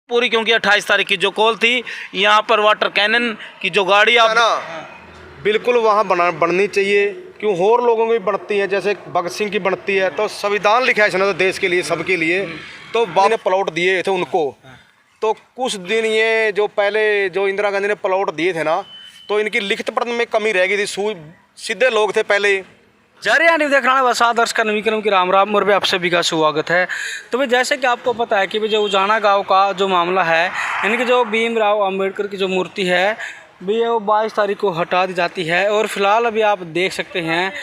पूरी, क्योंकि 28 तारीख की जो कॉल थी यहाँ पर वाटर कैनन की जो गाड़ी आप ना बिल्कुल वहाँ बननी चाहिए। क्यों और लोगों की बनती है, जैसे भगत सिंह की बनती है, तो संविधान लिखा है इसने तो देश के लिए सबके लिए। तो बाप ने प्लॉट दिए थे उनको, तो कुछ दिन ये जो पहले जो इंदिरा गांधी ने प्लॉट दिए थे ना, तो इनकी लिखित पढ़ने में कमी रह गई थी। सीधे लोग थे पहले। जरिया न्यूज़ देख रहा है वसा दर्शक नवीकरण की राम राम और भी आप सभी का स्वागत है। तो भाई जैसे कि आपको पता है कि जो उजाना गांव का जो मामला है, इनकी जो भीमराव अंबेडकर की जो मूर्ति है भी वो 22 तारीख को हटा दी जाती है। और फिलहाल अभी आप देख सकते हैं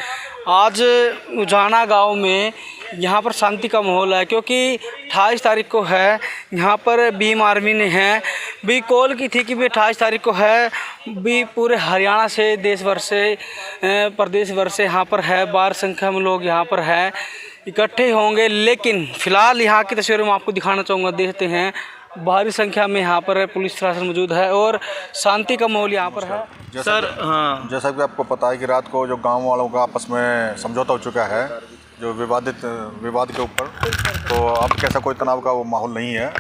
आज उजाना गांव में यहाँ पर शांति का माहौल है, क्योंकि 28 तारीख को है। यहाँ पर भीम आर्मी ने है भी कॉल की थी कि भी 28 तारीख को है भी पूरे हरियाणा से देश भर से प्रदेश भर से यहाँ पर है 12 संख्या में लोग यहाँ पर है इकट्ठे होंगे। लेकिन फ़िलहाल यहाँ की तस्वीरें मैं आपको दिखाना चाहूँगा। देखते हैं भारी संख्या में यहाँ पर पुलिस प्रशासन मौजूद है और शांति का माहौल यहाँ पर है। सर हाँ, जैसा कि आपको पता है कि रात को जो गांव वालों का आपस में समझौता हो चुका है जो विवाद के ऊपर, तो अब कैसा कोई तनाव का वो माहौल नहीं है।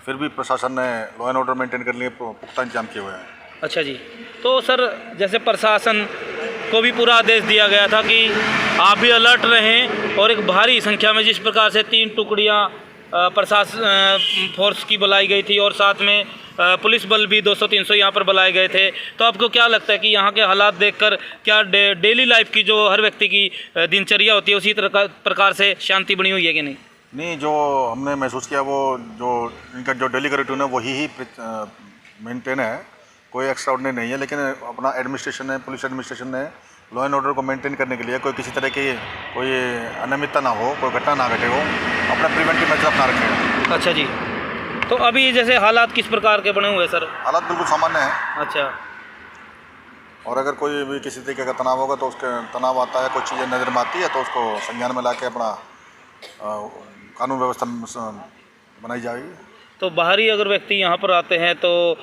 फिर भी प्रशासन ने लॉ एंड ऑर्डर मेंटेन करने के पुख्ता इंतजाम किए हुए हैं। अच्छा जी। तो सर जैसे प्रशासन को भी पूरा आदेश दिया गया था कि आप भी अलर्ट रहें, और एक भारी संख्या में जिस प्रकार से 3 टुकड़ियाँ प्रशासन फोर्स की बुलाई गई थी और साथ में पुलिस बल भी 200-300 यहाँ पर बुलाए गए थे, तो आपको क्या लगता है कि यहाँ के हालात देखकर क्या डेली लाइफ की जो हर व्यक्ति की दिनचर्या होती है उसी प्रकार से शांति बनी हुई है कि नहीं? नहीं, जो हमने महसूस किया वो जो इनका जो डेली का रूटीन है वही मेंटेन है, कोई एक्स्ट्राऑर्डिनरी नहीं है। लेकिन अपना एडमिनिस्ट्रेशन है, पुलिस एडमिनिस्ट्रेशन ने लॉ एंड ऑर्डर को मेंटेन करने के लिए कोई किसी तरह की कोई अनियमितता ना हो, कोई घटना ना घटे हो, अपना प्रिवेंटिव मेजर अपना रखें। अच्छा जी। तो अभी जैसे हालात किस प्रकार के बने हुए हैं सर? हालात बिल्कुल सामान्य है। अच्छा। और अगर कोई भी किसी तरीके का तनाव होगा तो उसके तनाव आता है, कुछ चीज़ें नज़र में आती है तो उसको संज्ञान में ला के अपना कानून व्यवस्था बनाई जाएगी। तो बाहरी अगर व्यक्ति यहाँ पर आते हैं तो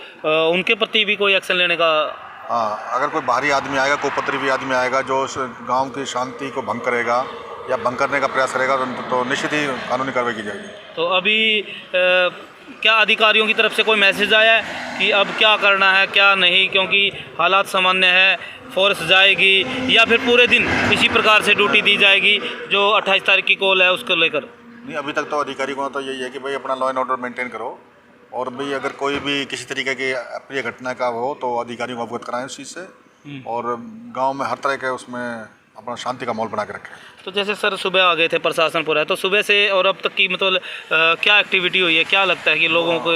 उनके प्रति भी कोई एक्शन लेने का? हाँ, अगर कोई बाहरी आदमी आएगा, कोई उपद्रवी आदमी आएगा जो उस गांव की शांति को भंग करेगा या भंग करने का प्रयास करेगा तो निश्चित ही कानूनी कार्रवाई की जाएगी। तो अभी क्या अधिकारियों की तरफ से कोई मैसेज आया है कि अब क्या करना है क्या नहीं, क्योंकि हालात सामान्य है, फोर्स जाएगी या फिर पूरे दिन इसी प्रकार से ड्यूटी दी जाएगी जो 28 तारीख की कॉल है उसको लेकर? नहीं, अभी तक तो अधिकारी को तो यही है कि भाई अपना लॉ एंड ऑर्डर मेंटेन करो, और भाई अगर कोई भी किसी तरीके की अप्रिय घटना का हो तो अधिकारियों को अवगत कराएं उस चीज़ से, और गांव में हर तरह के उसमें अपना शांति का माहौल बना के रखें। तो जैसे सर सुबह आ गए थे प्रशासन पूरा, तो सुबह से और अब तक की मतलब क्या एक्टिविटी हुई है, क्या लगता है कि लोगों को?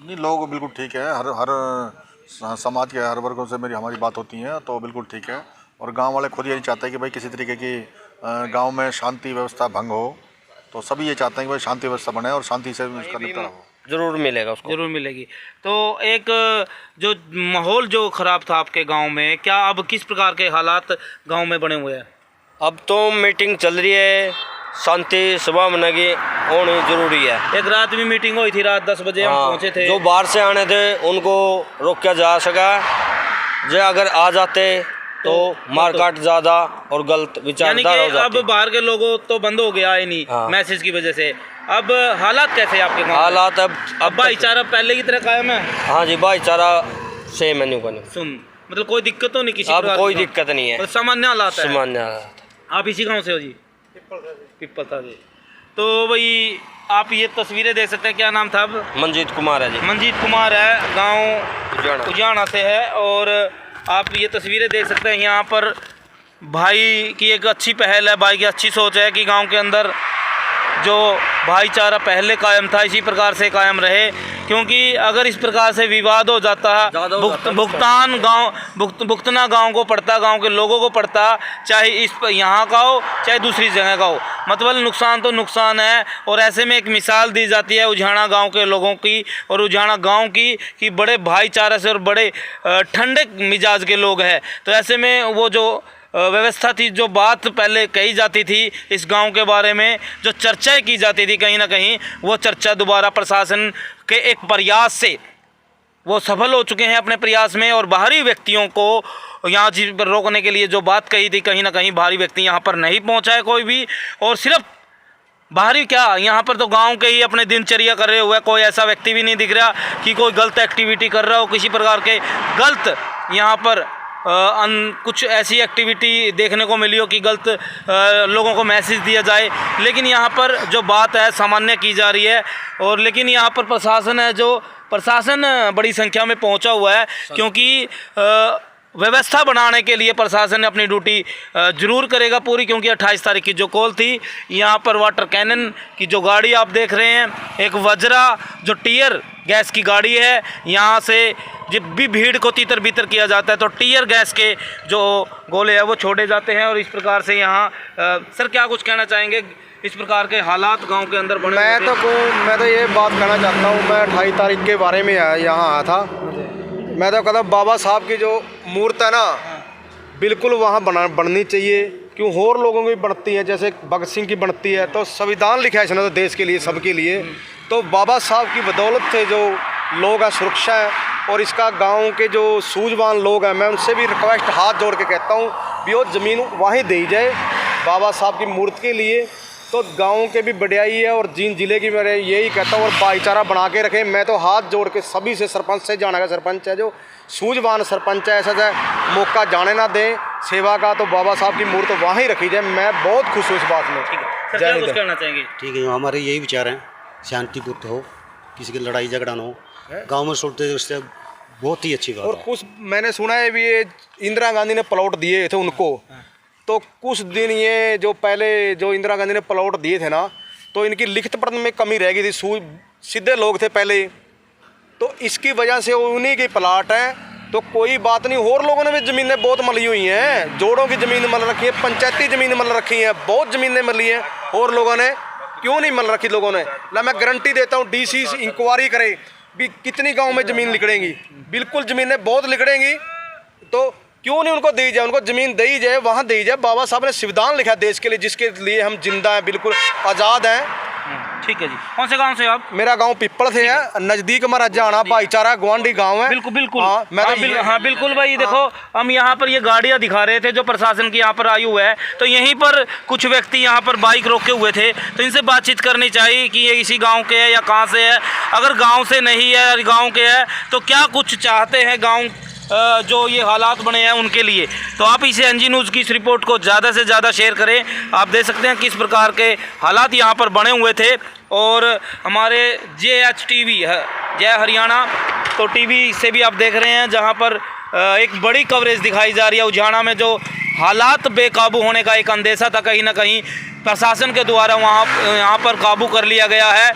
नहीं, लोग बिल्कुल ठीक है, हर समाज के हर वर्गों से हमारी बात होती है तो बिल्कुल ठीक है। और गांव वाले खुद यही चाहते हैं कि भाई किसी तरीके की गांव में शांति व्यवस्था भंग हो, तो सभी ये चाहते हैं कि भाई शांति व्यवस्था बने और शांति से उसका निपटारा हो। ज़रूर मिलेगा उसको, जरूर मिलेगी। तो एक जो माहौल जो ख़राब था आपके गांव में, क्या अब किस प्रकार के हालात गांव में बने हुए हैं? अब तो मीटिंग चल रही है, शांति सुबह मनेगी होनी जरूरी है। एक रात भी मीटिंग हुई थी, रात 10 बजे हम पहुंचे थे। जो बाहर से आने थे उनको रोका जा सका, जो अगर आ जाते तो मारकाट ज़्यादा और गलत विचारधारा हो जाती। अब बाहर के लोगों तो बंद हो गया है नहीं, हाँ। मैसेज की वजह से। अब हालात कैसे हैं आपके गाँव? हालात अब भाईचारा पहले की तरह कायम है? हाँ जी, भाईचारा सेम है, न्यू सुन मतलब कोई दिक्कत तो नहीं किसी अब प्रकार कोई की? दिक्कत नहीं है, मतलब सामान्य हालात है। सामान्य हालात। आप इसी गांव से हो जी? पिपलता जी। तो भाई आप ये तस्वीरें देख सकते हैं, क्या नाम था अब? मंजीत कुमार है जी। मंजीत कुमार है, गांव उजाना से है। और आप ये तस्वीरें देख सकते हैं, यहाँ पर भाई की एक अच्छी पहल है, भाई की अच्छी सोच है कि गांव के अंदर जो भाईचारा पहले कायम था इसी प्रकार से कायम रहे, क्योंकि अगर इस प्रकार से विवाद हो जाता भुगतना गांव को पड़ता, गांव के लोगों को पड़ता, चाहे इस यहाँ का हो चाहे दूसरी जगह का हो, मतलब नुकसान तो नुकसान है। और ऐसे में एक मिसाल दी जाती है उजाना गांव के लोगों की और उजाना गांव की कि बड़े भाईचारा से और बड़े ठंडे मिजाज के लोग हैं। तो ऐसे में वो जो व्यवस्था थी, जो बात पहले कही जाती थी इस गांव के बारे में, जो चर्चाएं की जाती थी कहीं ना कहीं, वो चर्चा दोबारा प्रशासन के एक प्रयास से वो सफल हो चुके हैं अपने प्रयास में। और बाहरी व्यक्तियों को यहाँ चीज़ पर रोकने के लिए जो बात कही थी, कहीं ना कहीं बाहरी व्यक्ति यहाँ पर नहीं पहुँचा है कोई भी, और सिर्फ बाहरी क्या, यहाँ पर तो गांव के ही अपने दिनचर्या कर रहे हुए, कोई ऐसा व्यक्ति भी नहीं दिख रहा कि कोई गलत एक्टिविटी कर रहा हो, किसी प्रकार के गलत यहाँ पर कुछ ऐसी एक्टिविटी देखने को मिली हो कि गलत लोगों को मैसेज दिया जाए। लेकिन यहाँ पर जो बात है सामान्य की जा रही है। और लेकिन यहाँ पर प्रशासन है, जो प्रशासन बड़ी संख्या में पहुँचा हुआ है, क्योंकि व्यवस्था बनाने के लिए प्रशासन ने अपनी ड्यूटी जरूर करेगा पूरी, क्योंकि 28 तारीख की जो कॉल थी, यहाँ पर वाटर कैनन की जो गाड़ी आप देख रहे हैं, एक वज्रा जो टीयर गैस की गाड़ी है, यहाँ से जब भी भीड़ को तीतर बीतर किया जाता है तो टीयर गैस के जो गोले हैं वो छोड़े जाते हैं। और इस प्रकार से यहाँ सर क्या कुछ कहना चाहेंगे, इस प्रकार के हालात गाँव के अंदर बने? मैं तो ये बात कहना चाहता हूँ, मैं 28 तारीख के बारे में यहाँ आया था। मैं तो कहता हूँ बाबा साहब की जो मूर्त है ना, बिल्कुल वहाँ बननी चाहिए। क्यों और लोगों की बनती है, जैसे भगत सिंह की बनती है, तो संविधान लिखा है इसने तो देश के लिए, सबके लिए। तो बाबा साहब की बदौलत से जो लोग हैं सुरक्षा है, और इसका गांव के जो सूझवान लोग हैं, मैं उनसे भी रिक्वेस्ट हाथ जोड़ के कहता हूँ भी वो ज़मीन वहीं दी जाए बाबा साहब की मूर्ति के लिए। तो गांव के भी बढ़ियाई है और जींद जिले की मैं यही कहता हूँ, और भाईचारा बना के रखें। मैं तो हाथ जोड़ के सभी से, सरपंच से, जाना का सरपंच है जो सूझवान सरपंच है, ऐसा चाहे मौका जाने ना दें सेवा का, तो बाबा साहब की मूर्ति वहीं रखी जाए। मैं बहुत खुश हूँ इस बात में। सर क्या कुछ कहना चाहेंगे? ठीक है, हमारे यही विचार हैं, शांतिपूर्ण हो, किसी की लड़ाई झगड़ा ना हो, गाँव में सुनते उससे बहुत ही अच्छी बात और है। कुछ मैंने सुना है भी ये इंदिरा गांधी ने प्लॉट दिए थे उनको, तो कुछ दिन ये जो पहले जो इंदिरा गांधी ने प्लॉट दिए थे ना, तो इनकी लिखित पत्र में कमी रह गई थी। सीधे लोग थे पहले, तो इसकी वजह से उन्हीं की प्लाट है। तो कोई बात नहीं, और लोगों ने भी ज़मीनें बहुत मली हुई हैं, जोड़ों की ज़मीन मल रखी है, पंचायती ज़मीन मल रखी है, बहुत ज़मीनें मली हैं। और लोगों ने क्यों नहीं मल रखी लोगों ने? ना मैं गारंटी देता हूँ, डीसी इंक्वायरी करे भी कितनी गाँव में ज़मीन लिकड़ेंगी, बिल्कुल ज़मीनें बहुत लिकड़ेंगी। तो क्यों नहीं उनको दी जाए, उनको ज़मीन दी जाए, वहाँ दी जाए। बाबा साहब ने संविधान लिखा देश के लिए, जिसके लिए हम जिंदा हैं, बिल्कुल आज़ाद हैं। ठीक है जी। कौन से गांव से आप? मेरा गांव पिपल से है, नज़दीक हमारा जाना भाईचारा गुआंढी गांव है। बिल्कुल बिल्कुल। हाँ, हाँ बिल्कुल भाई, देखो हम यहाँ पर ये गाड़ियाँ दिखा रहे थे जो प्रशासन की यहाँ पर आई हुआ है, तो यहीं पर कुछ व्यक्ति यहाँ पर बाइक रोके हुए थे, तो इनसे बातचीत करनी चाहिए कि ये इसी गाँव के है या कहाँ से है। अगर गाँव से नहीं है और गाँव के है तो क्या कुछ चाहते हैं गाँव जो ये हालात बने हैं उनके लिए। तो आप इसे एनजी न्यूज़ की इस रिपोर्ट को ज़्यादा से ज़्यादा शेयर करें। आप देख सकते हैं किस प्रकार के हालात यहाँ पर बने हुए थे। और हमारे JH TV है, जय हरियाणा, तो टीवी से भी आप देख रहे हैं, जहाँ पर एक बड़ी कवरेज दिखाई जा रही है। उजाना में जो हालात बेकाबू होने का एक अंदेशा था, कहीं ना कहीं प्रशासन के द्वारा यहाँ पर काबू कर लिया गया है।